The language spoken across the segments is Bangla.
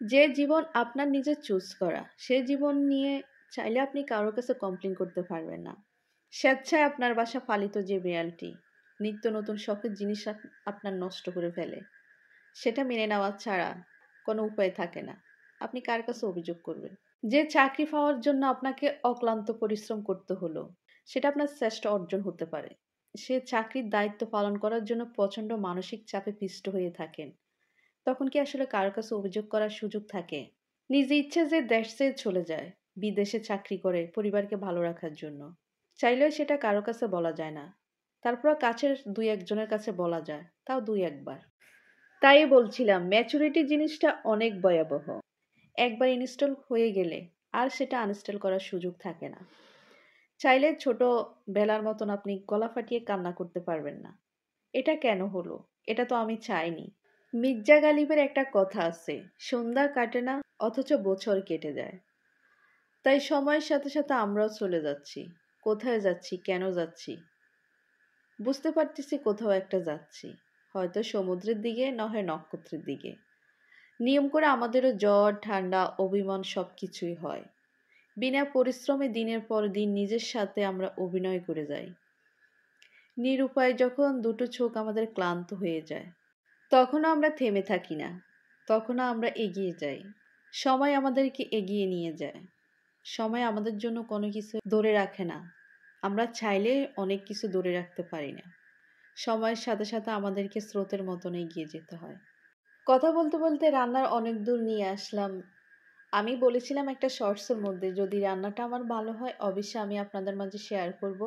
যে জীবন আপনার নিজের চুজ করা, সে জীবন নিয়ে চাইলে আপনি কারোর কাছে কমপ্লেন করতে পারবেন না। স্বেচ্ছায় আপনার বাসা পালিত যে বিড়ালটি নিত্য নতুন শখের জিনিস আপনার নষ্ট করে ফেলে, সেটা মেনে নেওয়া ছাড়া কোনো উপায় থাকে না। আপনি কার কাছে অভিযোগ করবেন? যে চাকরি পাওয়ার জন্য আপনাকে অক্লান্ত পরিশ্রম করতে হলো, সেটা আপনার শ্রেষ্ঠ অর্জন হতে পারে। সে চাকরির দায়িত্ব পালন করার জন্য প্রচণ্ড মানসিক চাপে পিষ্ট হয়ে থাকেন, তখন কি আসলে কারো কাছে অভিযোগ করার সুযোগ থাকে? নিজ ইচ্ছে যে দেশ ছেড়ে চলে যায়, বিদেশে চাকরি করে পরিবারকে ভালো রাখার জন্য, চাইলেও সেটা কারো কাছে বলা যায় না। তারপর কাছের দুই একজনের কাছে বলা যায়, তাও দুই একবার। তাই বলছিলাম, ম্যাচুরিটি জিনিসটা অনেক ভয়াবহ। একবার ইনস্টল হয়ে গেলে আর সেটা আনইনস্টল করার সুযোগ থাকে না। চাইলে ছোট বেলার মতন আপনি গলা ফাটিয়ে কান্না করতে পারবেন না, এটা কেন হলো, এটা তো আমি চাইনি। মির্জা গালিবের একটা কথা আছে, সন্ধ্যা কাটে না অথচ বছর কেটে যায়। তাই সময়ের সাথে সাথে আমরাও চলে যাচ্ছি। কোথায় যাচ্ছি, কেন যাচ্ছি বুঝতে পারতেছি, কোথাও একটা যাচ্ছি, হয়তো সমুদ্রের দিকে, নয় নক্ষত্রের দিকে। নিয়ম করে আমাদেরও জ্বর ঠান্ডা অভিমান সব কিছুই হয়। বিনা পরিশ্রমে দিনের পর দিন নিজের সাথে আমরা অভিনয় করে যাই। নিরুপায় যখন দুটো চোখ আমাদের ক্লান্ত হয়ে যায়, তখনও আমরা থেমে থাকি না, তখনও আমরা এগিয়ে যাই। সময় আমাদেরকে এগিয়ে নিয়ে যায়। সময় আমাদের জন্য কোনো কিছু ধরে রাখে না। আমরা চাইলে অনেক কিছু ধরে রাখতে পারি না। সময়ের সাথে সাথে আমাদেরকে স্রোতের মতন এগিয়ে যেতে হয়। কথা বলতে বলতে রান্নার অনেক দূর নিয়ে আসলাম। আমি বলেছিলাম একটা শর্টসের মধ্যে যদি রান্নাটা আমার ভালো হয় অবশ্যই আমি আপনাদের মাঝে শেয়ার করব।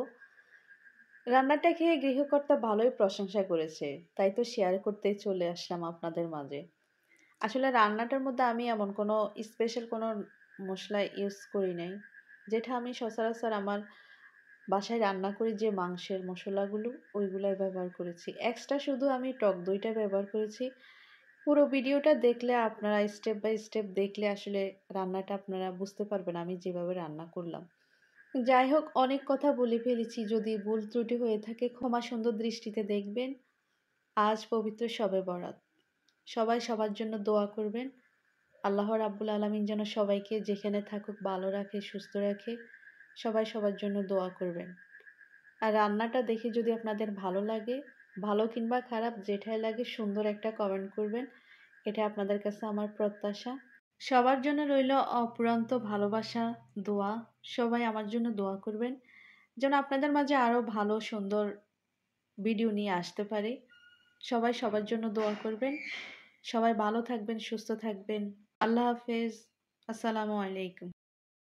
রান্নাটা খেয়ে গৃহকর্তা ভালোই প্রশংসা করেছে, তাই তো শেয়ার করতে চলে আসলাম আপনাদের মাঝে। আসলে রান্নাটার মধ্যে আমি এমন কোনো স্পেশাল কোনো মশলা ইউজ করি নাই, যেটা আমি সচরাচর আমার বাসায় রান্না করি যে মাংসের মশলাগুলো, ওইগুলাই ব্যবহার করেছি। এক্সট্রা শুধু আমি টক দইটা ব্যবহার করেছি। পুরো ভিডিওটা দেখলে আপনারা স্টেপ বাই স্টেপ দেখলে আসলে রান্নাটা আপনারা বুঝতে পারবেন আমি যেভাবে রান্না করলাম। যাই হোক, অনেক কথা বলে ফেলেছি, যদি ভুল ত্রুটি হয়ে থাকে ক্ষমা সুন্দর দৃষ্টিতে দেখবেন। আজ পবিত্র শবে বরাত, সবাই সবার জন্য দোয়া করবেন। আল্লাহ রাব্বুল আলামিন যেন সবাইকে যেখানে থাকুক ভালো রাখে, সুস্থ রাখে। সবাই সবার জন্য দোয়া করবেন। আর রান্নাটা দেখে যদি আপনাদের ভালো লাগে, ভালো কিংবা খারাপ যেটাই লাগে সুন্দর একটা কমেন্ট করবেন। এটা আপনাদের কাছে আমার প্রত্যাশা। সবার জন্য রইল অপুরন্ত ভালোবাসা, দোয়া। সবাই আমার জন্য দোয়া করবেন যেন আপনাদের মাঝে আরও ভালো সুন্দর ভিডিও নিয়ে আসতে পারি। সবাই সবার জন্য দোয়া করবেন। সবাই ভালো থাকবেন, সুস্থ থাকবেন। আল্লাহ হাফেজ। আসসালামু আলাইকুম।